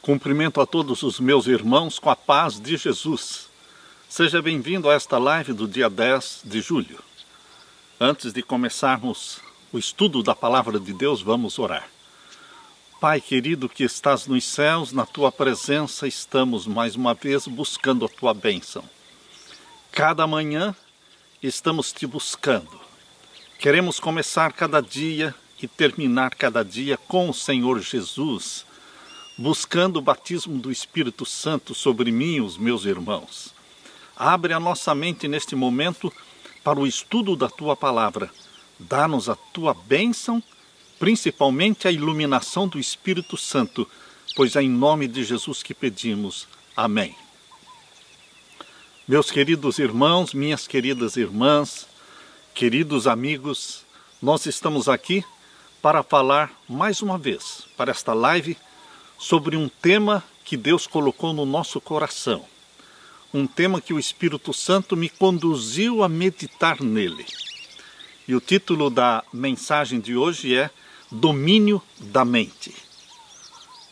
Cumprimento a todos os meus irmãos com a paz de Jesus. Seja bem-vindo a esta live do dia 10 de julho. Antes de começarmos o estudo da Palavra de Deus, vamos orar. Pai querido que estás nos céus, na Tua presença estamos mais uma vez buscando a Tua bênção. Cada manhã estamos Te buscando. Queremos começar cada dia e terminar cada dia com o Senhor Jesus, buscando o batismo do Espírito Santo sobre mim e os meus irmãos. Abre a nossa mente neste momento para o estudo da Tua Palavra. Dá-nos a Tua bênção, principalmente a iluminação do Espírito Santo, pois é em nome de Jesus que pedimos. Amém. Meus queridos irmãos, minhas queridas irmãs, queridos amigos, nós estamos aqui para falar mais uma vez, para esta live, sobre um tema que Deus colocou no nosso coração. Um tema que o Espírito Santo me conduziu a meditar nele. E o título da mensagem de hoje é Domínio da Mente.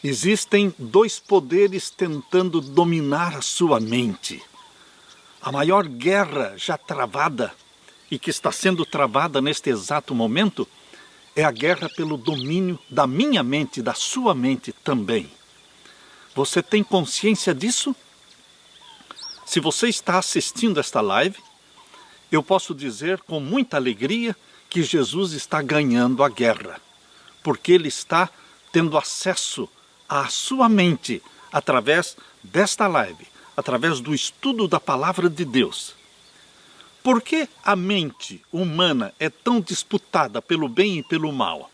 Existem dois poderes tentando dominar a sua mente. A maior guerra já travada e que está sendo travada neste exato momento é a guerra pelo domínio da minha mente, da sua mente também. Você tem consciência disso? Se você está assistindo esta live, eu posso dizer com muita alegria que Jesus está ganhando a guerra, porque Ele está tendo acesso à sua mente através desta live, através do estudo da Palavra de Deus. Por que a mente humana é tão disputada pelo bem e pelo mal?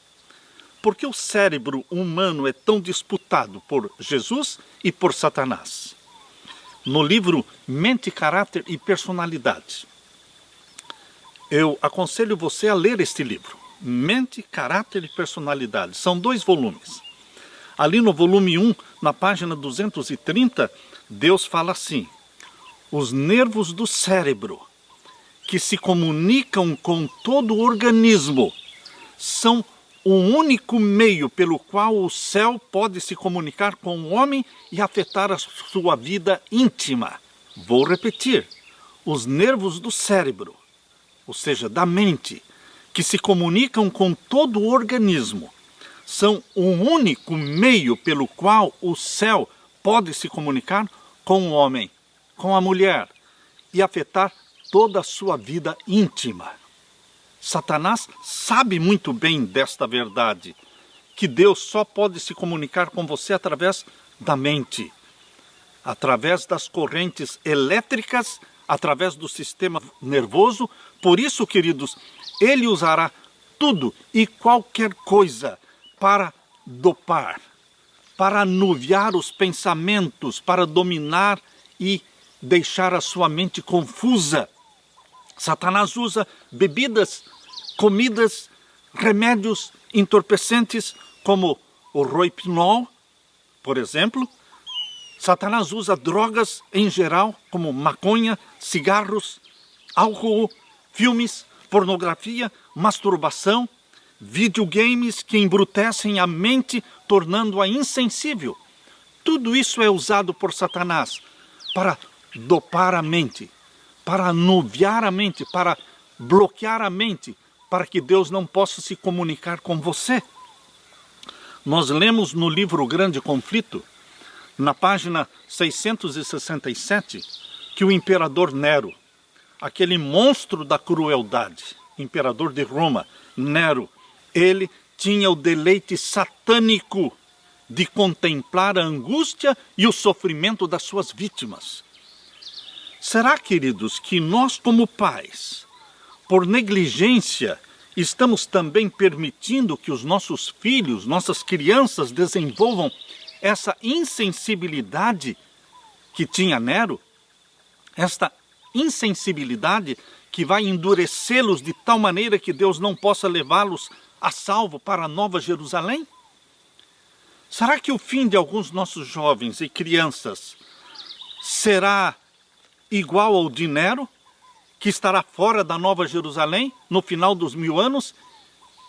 Por que o cérebro humano é tão disputado por Jesus e por Satanás? No livro Mente, Caráter e Personalidade, eu aconselho você a ler este livro. Mente, Caráter e Personalidade. São 2 volumes. Ali no volume 1, na página 230, Deus fala assim: os nervos do cérebro, que se comunicam com todo o organismo, são o único meio pelo qual o céu pode se comunicar com o homem e afetar a sua vida íntima. Vou repetir: os nervos do cérebro, ou seja, da mente, que se comunicam com todo o organismo, são o único meio pelo qual o céu pode se comunicar com o homem, com a mulher e afetar toda a sua vida íntima. Satanás sabe muito bem desta verdade, que Deus só pode se comunicar com você através da mente, através das correntes elétricas, através do sistema nervoso. Por isso, queridos, ele usará tudo e qualquer coisa para dopar, para anuviar os pensamentos, para dominar e deixar a sua mente confusa. Satanás usa bebidas, comidas, remédios entorpecentes, como o roipinol, por exemplo. Satanás usa drogas em geral, como maconha, cigarros, álcool, filmes, pornografia, masturbação, videogames que embrutecem a mente, tornando-a insensível. Tudo isso é usado por Satanás para dopar a mente, para anuviar a mente, para bloquear a mente, para que Deus não possa se comunicar com você. Nós lemos no livro Grande Conflito, na página 667, que o imperador Nero, aquele monstro da crueldade, imperador de Roma, Nero, ele tinha o deleite satânico de contemplar a angústia e o sofrimento das suas vítimas. Será, queridos, que nós como pais, por negligência, estamos também permitindo que os nossos filhos, nossas crianças desenvolvam essa insensibilidade que tinha Nero? Esta insensibilidade que vai endurecê-los de tal maneira que Deus não possa levá-los a salvo para a Nova Jerusalém? Será que o fim de alguns nossos jovens e crianças será igual ao de Nero, que estará fora da Nova Jerusalém no final dos 1000 anos,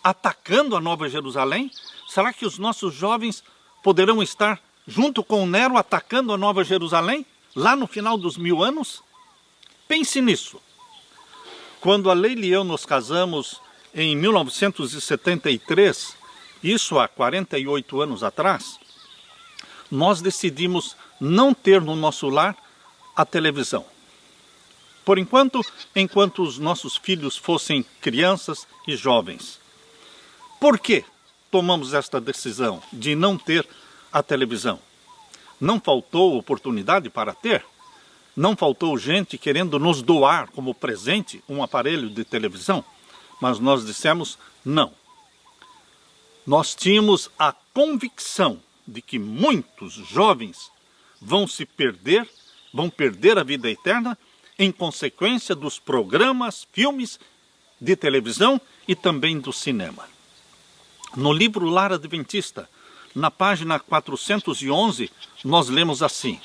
atacando a Nova Jerusalém? Será que os nossos jovens poderão estar junto com Nero atacando a Nova Jerusalém, lá no final dos 1000 anos? Pense nisso. Quando a Leila e eu nos casamos em 1973, isso há 48 anos atrás, nós decidimos não ter no nosso lar a televisão. Por enquanto os nossos filhos fossem crianças e jovens. Por que tomamos esta decisão de não ter a televisão? Não faltou oportunidade para ter? Não faltou gente querendo nos doar como presente um aparelho de televisão? Mas nós dissemos não. Nós tínhamos a convicção de que muitos jovens vão perder a vida eterna em consequência dos programas, filmes de televisão e também do cinema. No livro Lar Adventista, na página 411, nós lemos assim: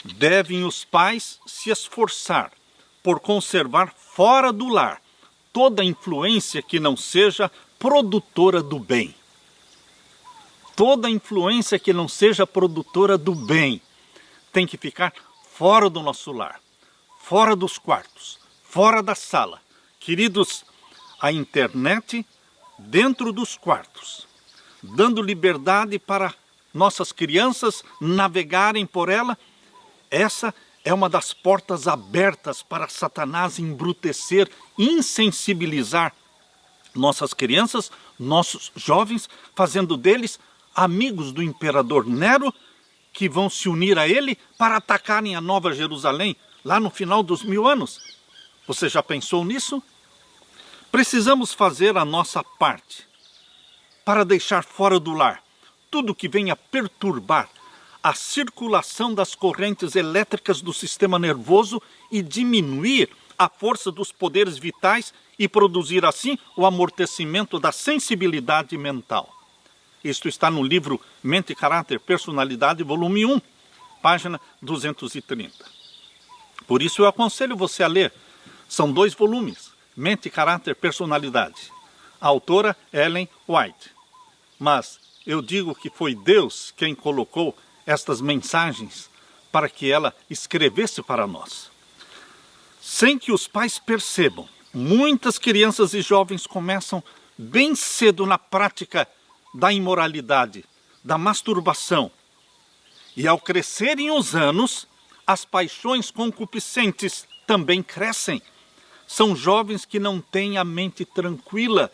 devem os pais se esforçar por conservar fora do lar toda influência que não seja produtora do bem. Toda influência que não seja produtora do bem tem que ficar fora do nosso lar, fora dos quartos, fora da sala. Queridos, a internet dentro dos quartos, dando liberdade para nossas crianças navegarem por ela, essa é uma das portas abertas para Satanás embrutecer, insensibilizar nossas crianças, nossos jovens, fazendo deles amigos do imperador Nero, que vão se unir a ele para atacarem a Nova Jerusalém, lá no final dos 1000 anos. Você já pensou nisso? Precisamos fazer a nossa parte para deixar fora do lar tudo que venha perturbar a circulação das correntes elétricas do sistema nervoso e diminuir a força dos poderes vitais e produzir assim o amortecimento da sensibilidade mental. Isto está no livro Mente, Caráter, Personalidade, volume 1, página 230. Por isso eu aconselho você a ler. São 2 volumes, Mente, Caráter, Personalidade. A autora Ellen White. Mas eu digo que foi Deus quem colocou estas mensagens para que ela escrevesse para nós. Sem que os pais percebam, muitas crianças e jovens começam bem cedo na prática da imoralidade, da masturbação. E ao crescerem os anos, as paixões concupiscentes também crescem. São jovens que não têm a mente tranquila,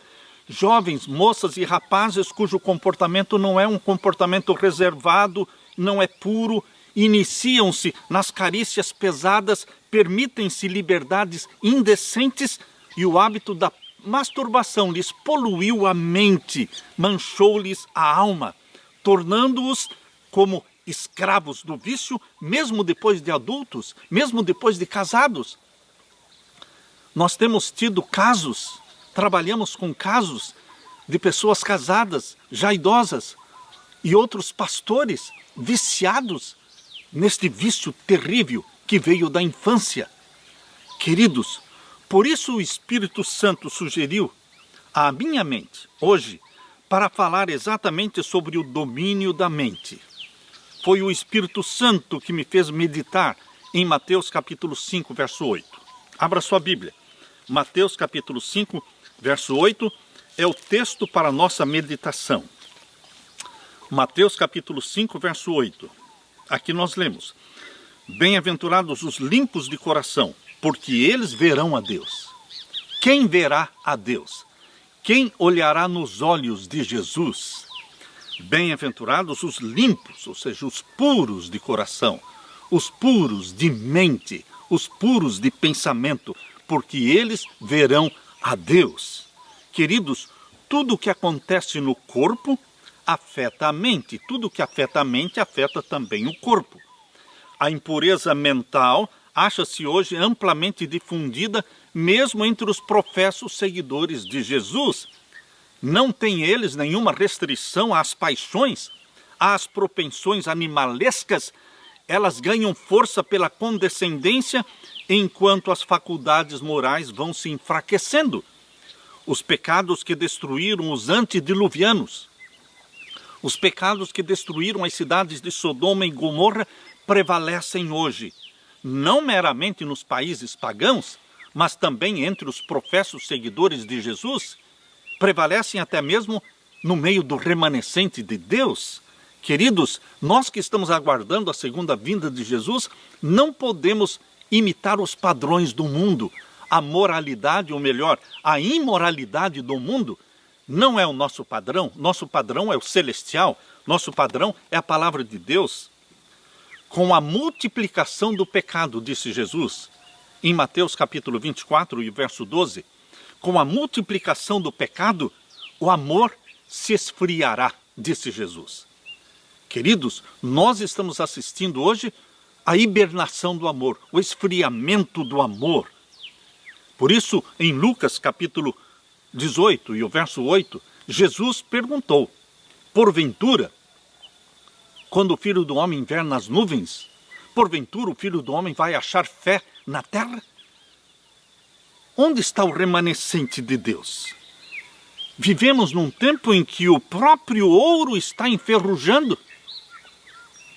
jovens, moças e rapazes cujo comportamento não é um comportamento reservado, não é puro, iniciam-se nas carícias pesadas, permitem-se liberdades indecentes e o hábito da masturbação lhes poluiu a mente, manchou-lhes a alma, tornando-os como escravos do vício, mesmo depois de adultos, mesmo depois de casados. Nós temos tido casos, trabalhamos com casos de pessoas casadas, já idosas, e outros pastores viciados neste vício terrível que veio da infância. Queridos, por isso o Espírito Santo sugeriu à minha mente, hoje, para falar exatamente sobre o domínio da mente. Foi o Espírito Santo que me fez meditar em Mateus capítulo 5, verso 8. Abra sua Bíblia. Mateus capítulo 5, verso 8, é o texto para a nossa meditação. Mateus capítulo 5, verso 8. Aqui nós lemos: bem-aventurados os limpos de coração, porque eles verão a Deus. Quem verá a Deus? Quem olhará nos olhos de Jesus? Bem-aventurados os limpos, ou seja, os puros de coração, os puros de mente, os puros de pensamento, porque eles verão a Deus. Queridos, tudo o que acontece no corpo afeta a mente. Tudo o que afeta a mente afeta também o corpo. A impureza mental acha-se hoje amplamente difundida mesmo entre os professos seguidores de Jesus. Não têm eles nenhuma restrição às paixões, às propensões animalescas. Elas ganham força pela condescendência, enquanto as faculdades morais vão se enfraquecendo. Os pecados que destruíram os antediluvianos, Os pecados que destruíram as cidades de Sodoma e Gomorra prevalecem hoje, não meramente nos países pagãos, mas também entre os professos seguidores de Jesus, prevalecem até mesmo no meio do remanescente de Deus. Queridos, nós que estamos aguardando a segunda vinda de Jesus, não podemos imitar os padrões do mundo. A moralidade, ou melhor, a imoralidade do mundo não é o nosso padrão é o celestial, nosso padrão é a palavra de Deus. Com a multiplicação do pecado, disse Jesus, em Mateus capítulo 24 e verso 12, com a multiplicação do pecado, o amor se esfriará, disse Jesus. Queridos, nós estamos assistindo hoje à hibernação do amor, o esfriamento do amor. Por isso, em Lucas capítulo 18 e o verso 8, Jesus perguntou: porventura, quando o Filho do Homem vier nas nuvens, porventura o Filho do Homem vai achar fé na terra? Onde está o remanescente de Deus? Vivemos num tempo em que o próprio ouro está enferrujando.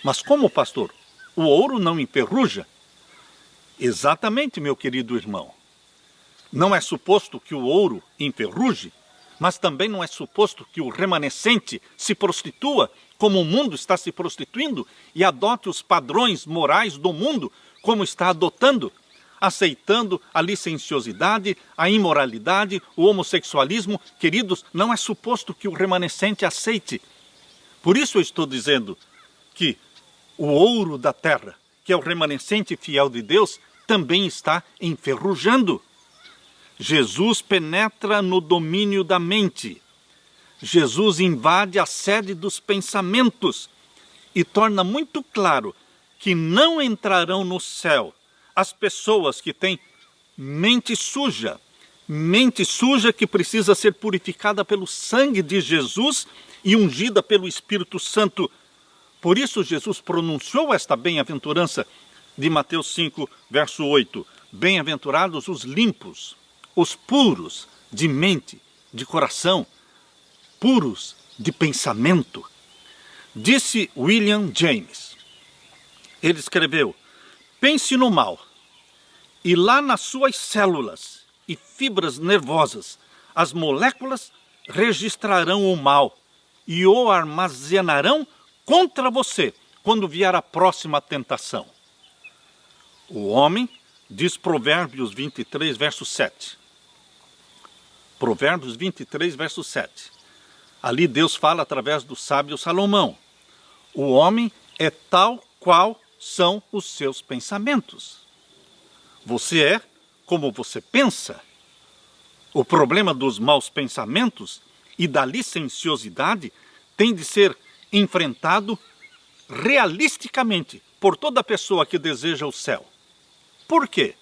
Mas como, pastor? O ouro não enferruja? Exatamente, meu querido irmão. Não é suposto que o ouro enferruje, mas também não é suposto que o remanescente se prostitua como o mundo está se prostituindo e adote os padrões morais do mundo como está adotando, aceitando a licenciosidade, a imoralidade, o homossexualismo. Queridos, não é suposto que o remanescente aceite. Por isso eu estou dizendo que o ouro da terra, que é o remanescente fiel de Deus, também está enferrujando. Jesus penetra no domínio da mente. Jesus invade a sede dos pensamentos e torna muito claro que não entrarão no céu as pessoas que têm mente suja que precisa ser purificada pelo sangue de Jesus e ungida pelo Espírito Santo. Por isso Jesus pronunciou esta bem-aventurança de Mateus 5, verso 8. Bem-aventurados os limpos, os puros de mente, de coração, puros de pensamento. Disse William James. Ele escreveu: pense no mal, e lá nas suas células e fibras nervosas, as moléculas registrarão o mal e o armazenarão contra você quando vier a próxima tentação. O homem, diz Provérbios 23, verso 7. Provérbios 23, verso 7. Ali Deus fala através do sábio Salomão. O homem é tal qual são os seus pensamentos. Você é como você pensa. O problema dos maus pensamentos e da licenciosidade tem de ser enfrentado realisticamente por toda pessoa que deseja o céu. Por quê?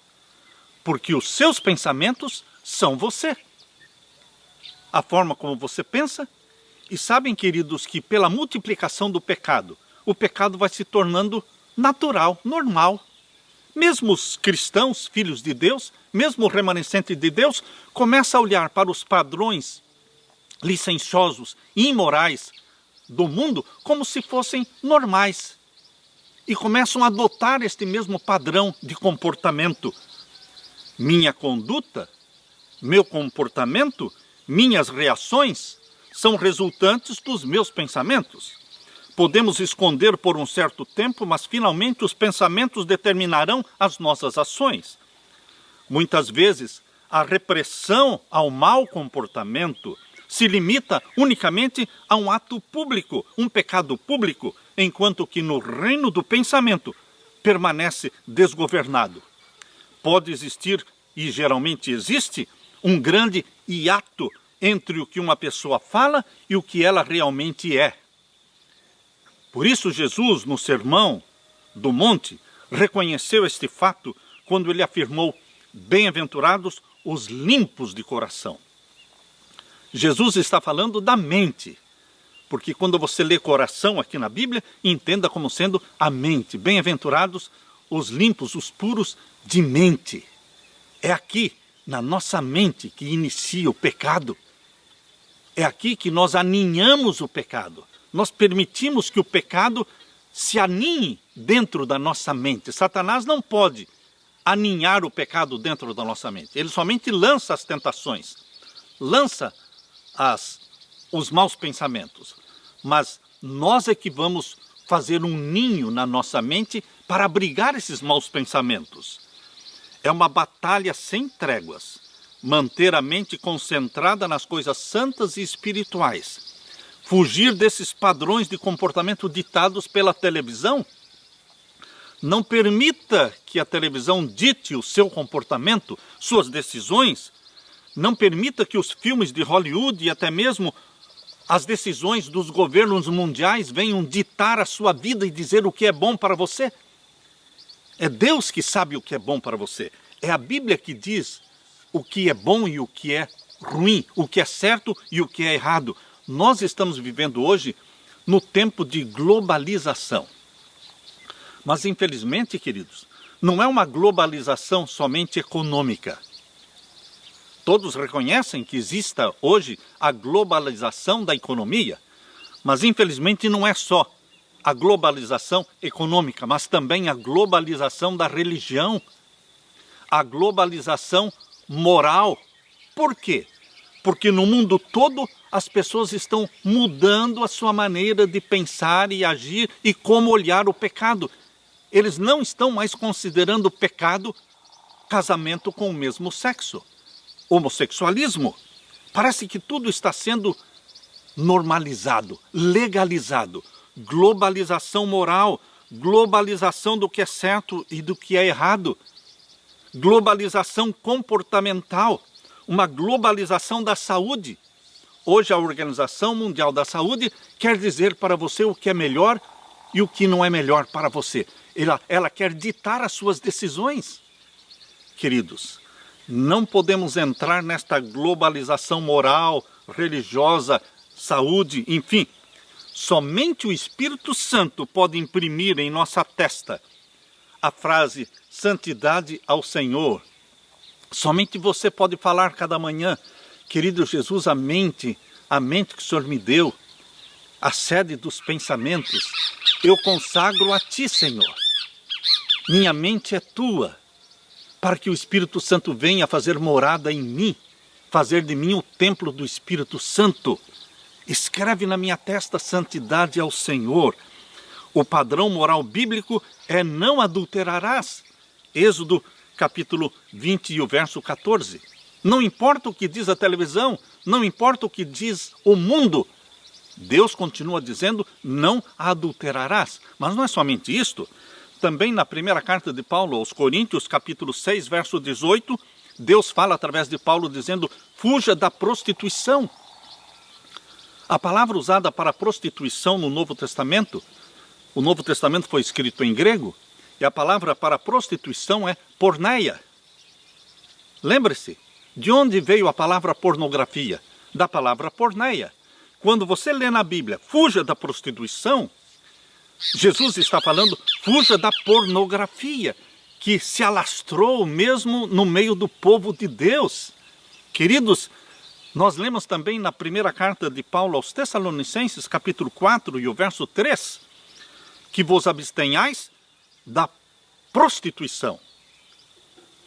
Porque os seus pensamentos são você. A forma como você pensa. E sabem, queridos, que pela multiplicação do pecado, o pecado vai se tornando natural, normal. Mesmo os cristãos, filhos de Deus, mesmo o remanescente de Deus, começa a olhar para os padrões licenciosos e imorais do mundo como se fossem normais. E começam a adotar este mesmo padrão de comportamento. Minha conduta, meu comportamento, minhas reações são resultantes dos meus pensamentos. Podemos esconder por um certo tempo, mas finalmente os pensamentos determinarão as nossas ações. Muitas vezes, a repressão ao mau comportamento se limita unicamente a um ato público, um pecado público, enquanto que no reino do pensamento permanece desgovernado. Pode existir, e geralmente existe, um grande hiato entre o que uma pessoa fala e o que ela realmente é. Por isso Jesus, no Sermão do Monte, reconheceu este fato quando ele afirmou: bem-aventurados os limpos de coração. Jesus está falando da mente, porque quando você lê coração aqui na Bíblia, entenda como sendo a mente. Bem-aventurados os limpos, os puros de mente. É aqui, na nossa mente, que inicia o pecado. É aqui que nós aninhamos o pecado. nós permitimos que o pecado se aninhe dentro da nossa mente. Satanás não pode aninhar o pecado dentro da nossa mente. Ele somente lança as tentações, lança os maus pensamentos. Mas nós é que vamos fazer um ninho na nossa mente para abrigar esses maus pensamentos. É uma batalha sem tréguas. Manter a mente concentrada nas coisas santas e espirituais. Fugir desses padrões de comportamento ditados pela televisão. Não permita que a televisão dite o seu comportamento, suas decisões. Não permita que os filmes de Hollywood e até mesmo as decisões dos governos mundiais venham ditar a sua vida e dizer o que é bom para você. É Deus que sabe o que é bom para você. É a Bíblia que diz o que é bom e o que é ruim, o que é certo e o que é errado. Nós estamos vivendo hoje no tempo de globalização. Mas infelizmente, queridos, não é uma globalização somente econômica. Todos reconhecem que exista hoje a globalização da economia, mas infelizmente não é só a globalização econômica, mas também a globalização da religião, a globalização moral. Por quê? Porque no mundo todo as pessoas estão mudando a sua maneira de pensar e agir e como olhar o pecado. Eles não estão mais considerando pecado casamento com o mesmo sexo. Homossexualismo. Parece que tudo está sendo normalizado, legalizado. Globalização moral, globalização do que é certo e do que é errado. Globalização comportamental, uma globalização da saúde. Hoje a Organização Mundial da Saúde quer dizer para você o que é melhor e o que não é melhor para você. Ela quer ditar as suas decisões. Queridos, não podemos entrar nesta globalização moral, religiosa, saúde, enfim. Somente o Espírito Santo pode imprimir em nossa testa a frase santidade ao Senhor. Somente você pode falar cada manhã, querido Jesus, a mente que o Senhor me deu, a sede dos pensamentos, eu consagro a Ti, Senhor. Minha mente é Tua, para que o Espírito Santo venha fazer morada em mim, fazer de mim o templo do Espírito Santo. Escreve na minha testa santidade ao Senhor. O padrão moral bíblico é não adulterarás. Êxodo capítulo 20 e o verso 14. Não importa o que diz a televisão, não importa o que diz o mundo, Deus continua dizendo, não adulterarás. Mas não é somente isto. Também na primeira carta de Paulo aos Coríntios, capítulo 6, verso 18, Deus fala através de Paulo dizendo, fuja da prostituição. A palavra usada para prostituição no Novo Testamento, o Novo Testamento foi escrito em grego, e a palavra para prostituição é porneia. Lembre-se, de onde veio a palavra pornografia? Da palavra porneia. Quando você lê na Bíblia, fuja da prostituição, Jesus está falando, fuja da pornografia, que se alastrou mesmo no meio do povo de Deus. Queridos, nós lemos também na primeira carta de Paulo aos Tessalonicenses, capítulo 4 e o verso 3, que vos abstenhais da prostituição.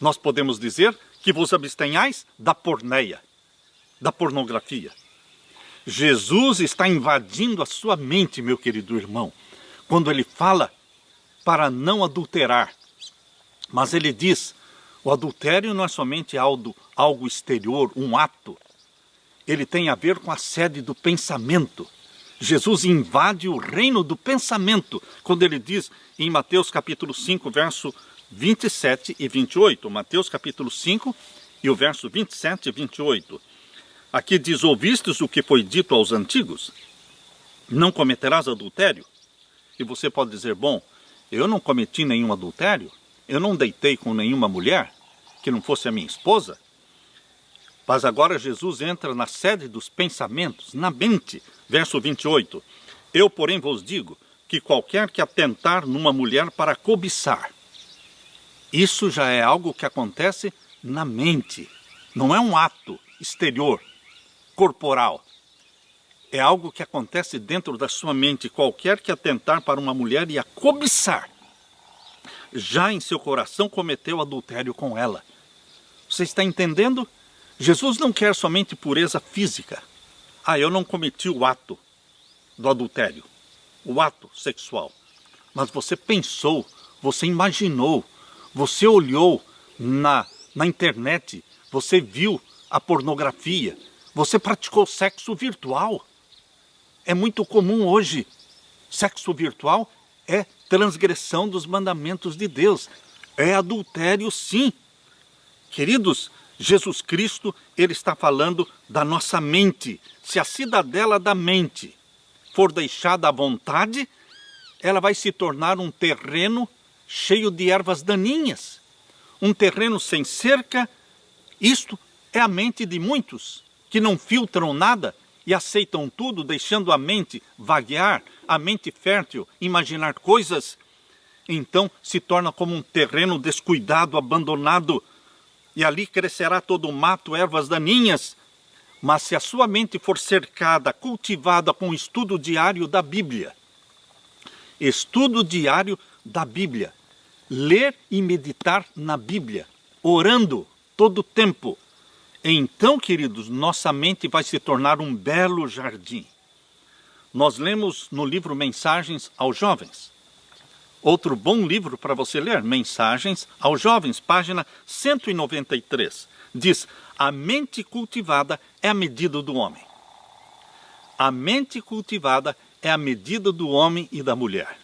Nós podemos dizer que vos abstenhais da porneia, da pornografia. Jesus está invadindo a sua mente, meu querido irmão, quando ele fala para não adulterar. Mas ele diz, o adultério não é somente algo exterior, um ato. Ele tem a ver com a sede do pensamento. Jesus invade o reino do pensamento, quando ele diz em Mateus capítulo 5, verso 27 e 28. Mateus capítulo 5 e o verso 27 e 28. Aqui diz, ouvistes o que foi dito aos antigos? Não cometerás adultério? E você pode dizer, bom, eu não cometi nenhum adultério, eu não deitei com nenhuma mulher que não fosse a minha esposa. Mas agora Jesus entra na sede dos pensamentos, na mente. Verso 28. Eu, porém, vos digo que qualquer que atentar numa mulher para cobiçar, isso já é algo que acontece na mente. Não é um ato exterior, corporal. é algo que acontece dentro da sua mente. Qualquer que atentar para uma mulher e a cobiçar, já em seu coração cometeu adultério com ela. Você está entendendo? Jesus não quer somente pureza física. Eu não cometi o ato do adultério, o ato sexual. Mas você pensou, você imaginou, você olhou na internet, você viu a pornografia, você praticou sexo virtual. É muito comum hoje. Sexo virtual é transgressão dos mandamentos de Deus. É adultério, sim. Queridos, Jesus Cristo, ele está falando da nossa mente. Se a cidadela da mente for deixada à vontade, ela vai se tornar um terreno cheio de ervas daninhas. Um terreno sem cerca. Isto é a mente de muitos que não filtram nada e aceitam tudo, deixando a mente vaguear, a mente fértil, imaginar coisas. Então se torna como um terreno descuidado, abandonado, e ali crescerá todo o mato, ervas daninhas. Mas se a sua mente for cercada, cultivada com o estudo diário da Bíblia, ler e meditar na Bíblia, orando todo o tempo, então, queridos, nossa mente vai se tornar um belo jardim. Nós lemos no livro Mensagens aos Jovens. Outro bom livro para você ler, Mensagens aos Jovens, página 193. Diz: a mente cultivada é a medida do homem. A mente cultivada é a medida do homem e da mulher.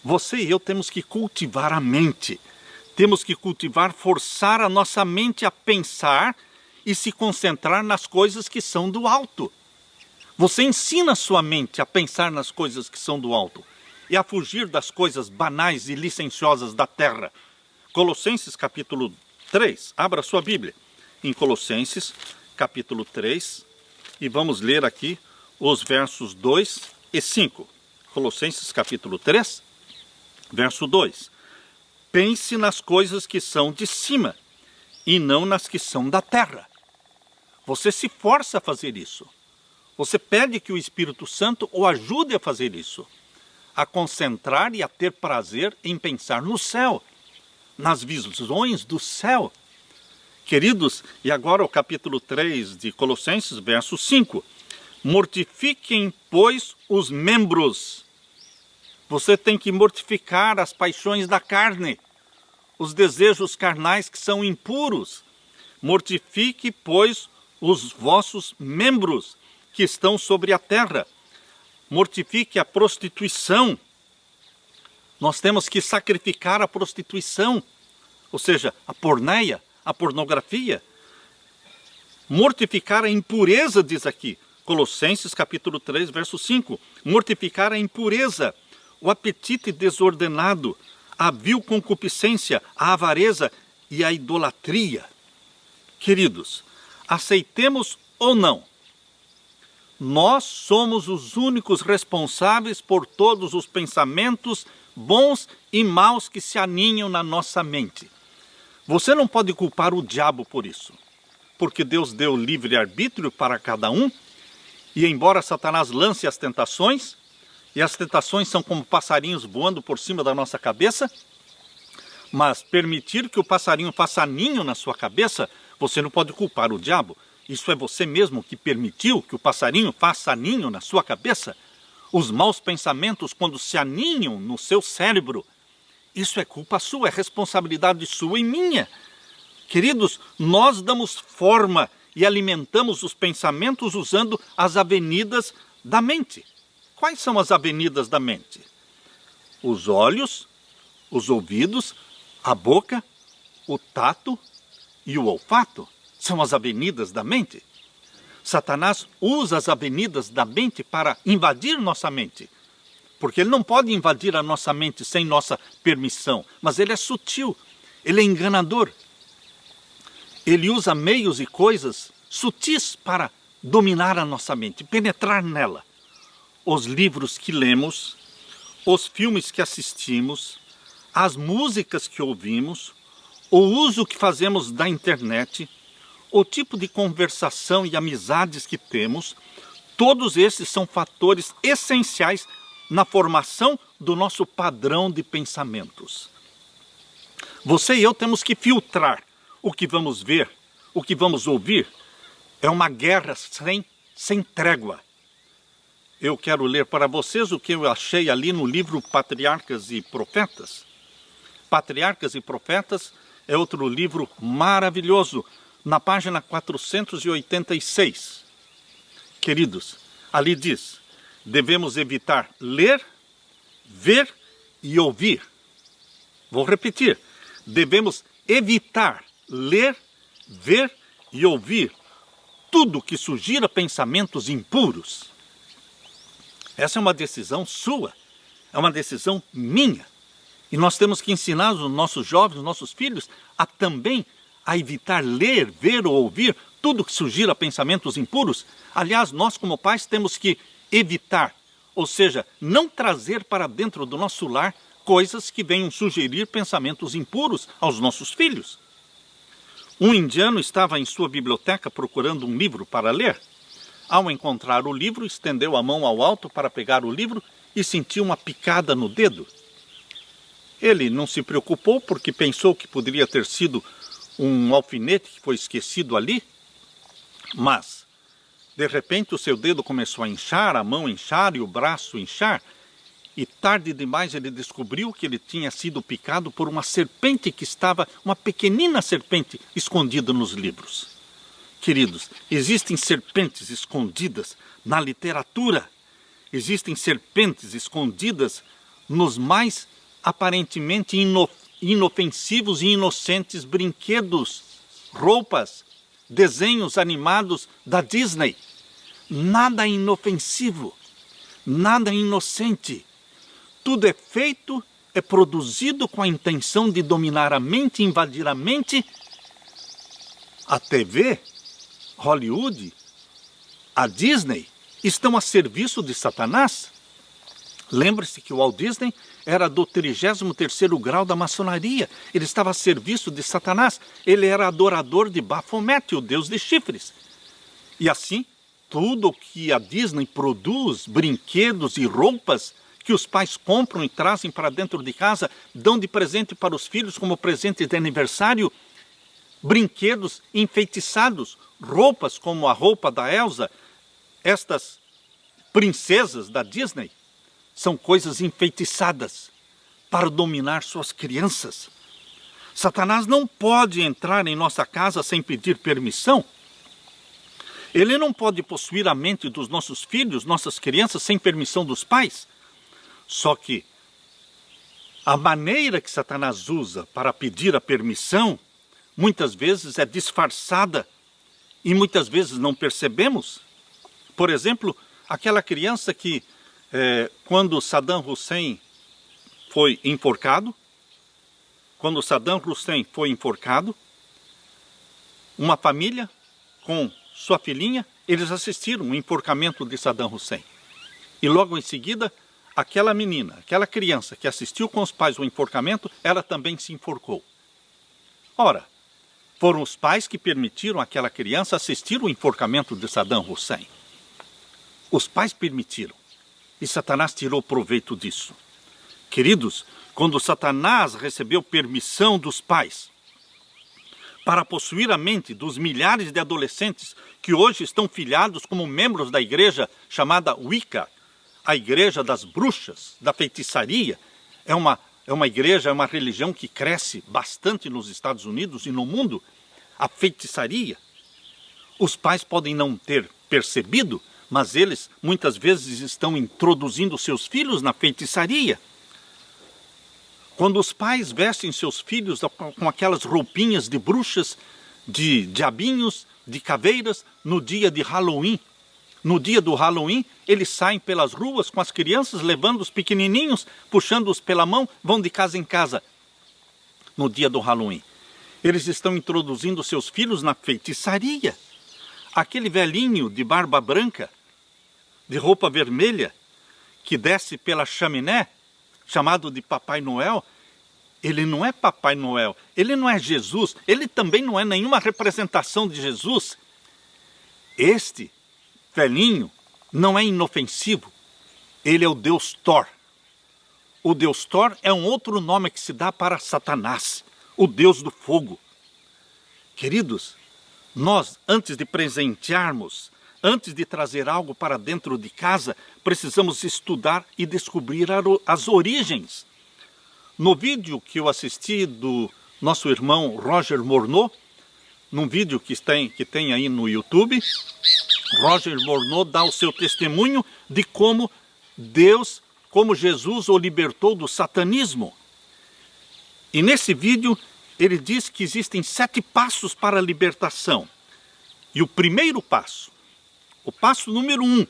Você e eu temos que cultivar a mente. Temos que cultivar, forçar a nossa mente a pensar e se concentrar nas coisas que são do alto. Você ensina a sua mente a pensar nas coisas que são do alto e a fugir das coisas banais e licenciosas da terra. Colossenses capítulo 3, abra sua Bíblia em Colossenses capítulo 3 e vamos ler aqui os versos 2 e 5. Colossenses capítulo 3, verso 2. Pense nas coisas que são de cima e não nas que são da terra. Você se força a fazer isso. Você pede que o Espírito Santo o ajude a fazer isso. A concentrar e a ter prazer em pensar no céu, nas visões do céu. Queridos, e agora o capítulo 3 de Colossenses, verso 5. Mortifiquem, pois, os membros. Você tem que mortificar as paixões da carne, os desejos carnais que são impuros. Mortifique, pois, os vossos membros que estão sobre a terra. Mortifique a prostituição. Nós temos que sacrificar a prostituição, ou seja, a porneia, a pornografia. Mortificar a impureza, diz aqui, Colossenses capítulo 3, verso 5. Mortificar a impureza, o apetite desordenado, a vil concupiscência, a avareza e a idolatria. Queridos, aceitemos ou não, nós somos os únicos responsáveis por todos os pensamentos bons e maus que se aninham na nossa mente. Você não pode culpar o diabo por isso, porque Deus deu livre-arbítrio para cada um, e embora Satanás lance as tentações, e as tentações são como passarinhos voando por cima da nossa cabeça, mas permitir que o passarinho faça ninho na sua cabeça, você não pode culpar o diabo. Isso é você mesmo que permitiu que o passarinho faça ninho na sua cabeça. Os maus pensamentos, quando se aninham no seu cérebro, isso é culpa sua, é responsabilidade sua e minha. Queridos, nós damos forma e alimentamos os pensamentos usando as avenidas da mente. Quais são as avenidas da mente? Os olhos, os ouvidos, a boca, o tato e o olfato. São as avenidas da mente. Satanás usa as avenidas da mente para invadir nossa mente. Porque ele não pode invadir a nossa mente sem nossa permissão. Mas ele é sutil, ele é enganador. Ele usa meios e coisas sutis para dominar a nossa mente, penetrar nela. Os livros que lemos, os filmes que assistimos, as músicas que ouvimos, o uso que fazemos da internet, o tipo de conversação e amizades que temos, Todos esses são fatores essenciais na formação do nosso padrão de pensamentos. Você e eu temos que filtrar o que vamos ver, o que vamos ouvir. É uma guerra sem trégua. Eu quero ler para vocês o que eu achei ali no livro Patriarcas e Profetas. Patriarcas e Profetas é outro livro maravilhoso, na página 486. Queridos, ali diz: devemos evitar ler, ver e ouvir. Vou repetir: devemos evitar ler, ver e ouvir tudo que sugira pensamentos impuros. Essa é uma decisão sua, é uma decisão minha. E nós temos que ensinar os nossos jovens, os nossos filhos, a evitar ler, ver ou ouvir tudo que sugira pensamentos impuros. Aliás, nós como pais temos que evitar, ou seja, não trazer para dentro do nosso lar coisas que venham sugerir pensamentos impuros aos nossos filhos. Um indiano estava em sua biblioteca procurando um livro para ler. Ao encontrar o livro, estendeu a mão ao alto para pegar o livro e sentiu uma picada no dedo. Ele não se preocupou porque pensou que poderia ter sido um alfinete que foi esquecido ali, mas, de repente, o seu dedo começou a inchar, a mão inchar e o braço inchar, e tarde demais ele descobriu que ele tinha sido picado por uma serpente que estava, uma pequenina serpente, escondida nos livros. Queridos, existem serpentes escondidas na literatura, existem serpentes escondidas nos mais aparentemente inofensivos e inocentes brinquedos, roupas, desenhos animados da Disney. Nada inofensivo, nada inocente. Tudo é feito, é produzido com a intenção de dominar a mente, invadir a mente. A TV, Hollywood, a Disney estão a serviço de Satanás. Lembre-se que o Walt Disney era do 33º grau da maçonaria. Ele estava a serviço de Satanás. Ele era adorador de Baphomet, o deus de chifres. E assim, tudo o que a Disney produz, brinquedos e roupas que os pais compram e trazem para dentro de casa, dão de presente para os filhos como presente de aniversário, brinquedos enfeitiçados, roupas como a roupa da Elsa, estas princesas da Disney, são coisas enfeitiçadas para dominar suas crianças. Satanás não pode entrar em nossa casa sem pedir permissão. Ele não pode possuir a mente dos nossos filhos, nossas crianças, sem permissão dos pais. Só que a maneira que Satanás usa para pedir a permissão, muitas vezes é disfarçada e muitas vezes não percebemos. Por exemplo, aquela criança que quando Saddam Hussein foi enforcado, uma família com sua filhinha, eles assistiram o enforcamento de Saddam Hussein. E logo em seguida, aquela menina, aquela criança que assistiu com os pais o enforcamento, ela também se enforcou. Ora, foram os pais que permitiram aquela criança assistir o enforcamento de Saddam Hussein. Os pais permitiram. E Satanás tirou proveito disso. Queridos, quando Satanás recebeu permissão dos pais para possuir a mente dos milhares de adolescentes que hoje estão filiados como membros da igreja chamada Wicca, a igreja das bruxas, da feitiçaria, é uma igreja, é uma religião que cresce bastante nos Estados Unidos e no mundo, a feitiçaria. Os pais podem não ter percebido, mas eles muitas vezes estão introduzindo seus filhos na feitiçaria. Quando os pais vestem seus filhos com aquelas roupinhas de bruxas, de diabinhos, de caveiras, no dia de Halloween. No dia do Halloween, eles saem pelas ruas com as crianças, levando os pequenininhos, puxando-os pela mão, vão de casa em casa. No dia do Halloween. Eles estão introduzindo seus filhos na feitiçaria. Aquele velhinho de barba branca, de roupa vermelha, que desce pela chaminé, chamado de Papai Noel, ele não é Papai Noel, ele não é Jesus, ele também não é nenhuma representação de Jesus. Este velhinho não é inofensivo. Ele é o Deus Thor. O Deus Thor é um outro nome que se dá para Satanás, o Deus do fogo. Queridos, nós, antes de presentearmos, antes de trazer algo para dentro de casa, precisamos estudar e descobrir as origens. No vídeo que eu assisti do nosso irmão Roger Morneau, num vídeo que tem aí no YouTube, Roger Morneau dá o seu testemunho de como Jesus o libertou do satanismo. E nesse vídeo ele diz que existem 7 passos para a libertação. E o primeiro passo, o passo número 1,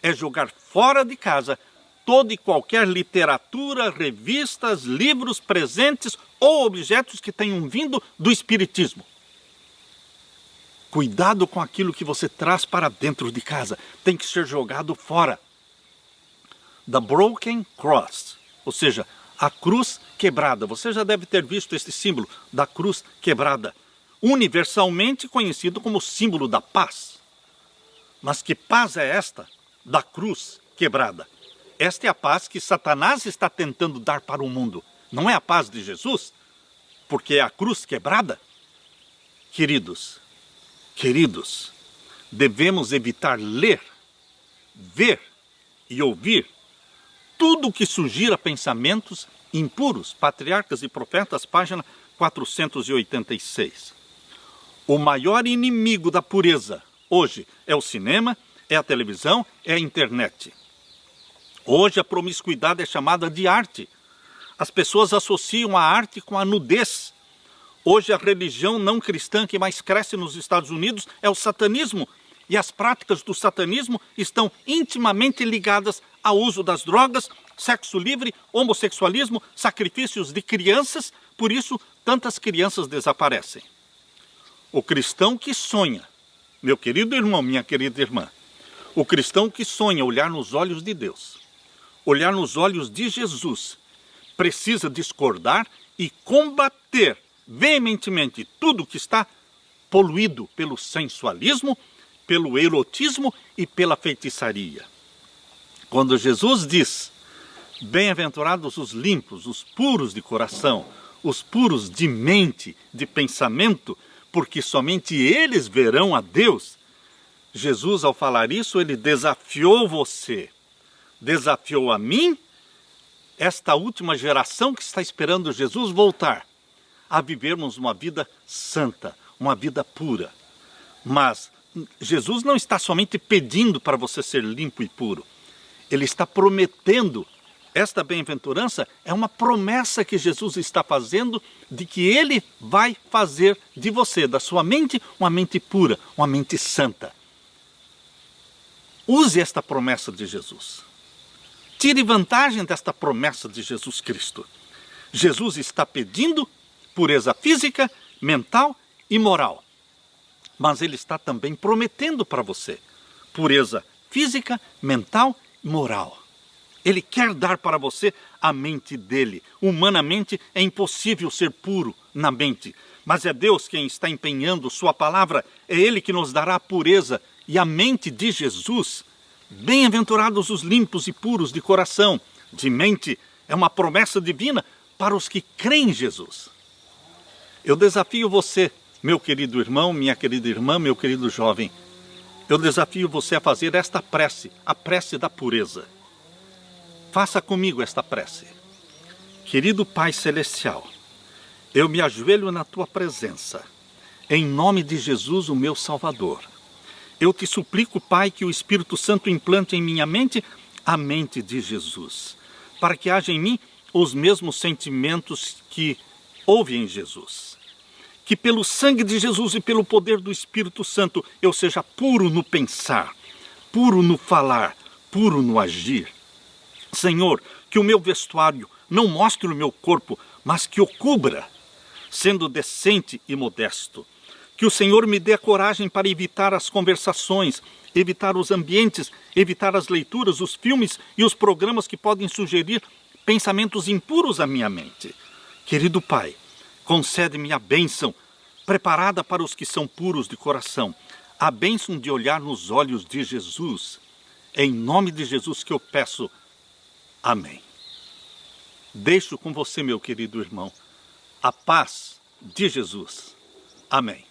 é jogar fora de casa toda e qualquer literatura, revistas, livros, presentes ou objetos que tenham vindo do espiritismo. Cuidado com aquilo que você traz para dentro de casa. Tem que ser jogado fora. The Broken Cross, ou seja, a cruz quebrada. Você já deve ter visto esse símbolo da cruz quebrada, universalmente conhecido como símbolo da paz. Mas que paz é esta da cruz quebrada? Esta é a paz que Satanás está tentando dar para o mundo. Não é a paz de Jesus, porque é a cruz quebrada. Queridos, devemos evitar ler, ver e ouvir tudo que sugira pensamentos impuros. Patriarcas e Profetas, página 486. O maior inimigo da pureza hoje é o cinema, é a televisão, é a internet. Hoje a promiscuidade é chamada de arte. As pessoas associam a arte com a nudez. Hoje a religião não cristã que mais cresce nos Estados Unidos é o satanismo. E as práticas do satanismo estão intimamente ligadas ao uso das drogas, sexo livre, homossexualismo, sacrifícios de crianças. Por isso, tantas crianças desaparecem. O cristão que sonha, meu querido irmão, minha querida irmã, o cristão que sonha olhar nos olhos de Deus, olhar nos olhos de Jesus, precisa discordar e combater veementemente tudo que está poluído pelo sensualismo, pelo erotismo e pela feitiçaria. Quando Jesus diz: bem-aventurados os limpos, os puros de coração, os puros de mente, de pensamento, porque somente eles verão a Deus. Jesus, ao falar isso, ele desafiou você, desafiou a mim, esta última geração que está esperando Jesus voltar, a vivermos uma vida santa, uma vida pura. Mas Jesus não está somente pedindo para você ser limpo e puro. Ele está prometendo. Esta bem-aventurança é uma promessa que Jesus está fazendo de que Ele vai fazer de você, da sua mente, uma mente pura, uma mente santa. Use esta promessa de Jesus. Tire vantagem desta promessa de Jesus Cristo. Jesus está pedindo pureza física, mental e moral. Mas Ele está também prometendo para você pureza física, mental e moral. Ele quer dar para você a mente dele. Humanamente é impossível ser puro na mente, mas é Deus quem está empenhando sua palavra. É Ele que nos dará a pureza e a mente de Jesus. Bem-aventurados os limpos e puros de coração, de mente. É uma promessa divina para os que creem em Jesus. Eu desafio você, meu querido irmão, minha querida irmã, meu querido jovem. Eu desafio você a fazer esta prece, a prece da pureza. Faça comigo esta prece. Querido Pai Celestial, eu me ajoelho na Tua presença, em nome de Jesus, o meu Salvador. Eu te suplico, Pai, que o Espírito Santo implante em minha mente a mente de Jesus, para que haja em mim os mesmos sentimentos que houve em Jesus. Que pelo sangue de Jesus e pelo poder do Espírito Santo eu seja puro no pensar, puro no falar, puro no agir. Senhor, que o meu vestuário não mostre o meu corpo, mas que o cubra, sendo decente e modesto. Que o Senhor me dê a coragem para evitar as conversações, evitar os ambientes, evitar as leituras, os filmes e os programas que podem sugerir pensamentos impuros à minha mente. Querido Pai, concede-me a bênção, preparada para os que são puros de coração, a bênção de olhar nos olhos de Jesus. em nome de Jesus que eu peço. Amém. Deixo com você, meu querido irmão, a paz de Jesus. Amém.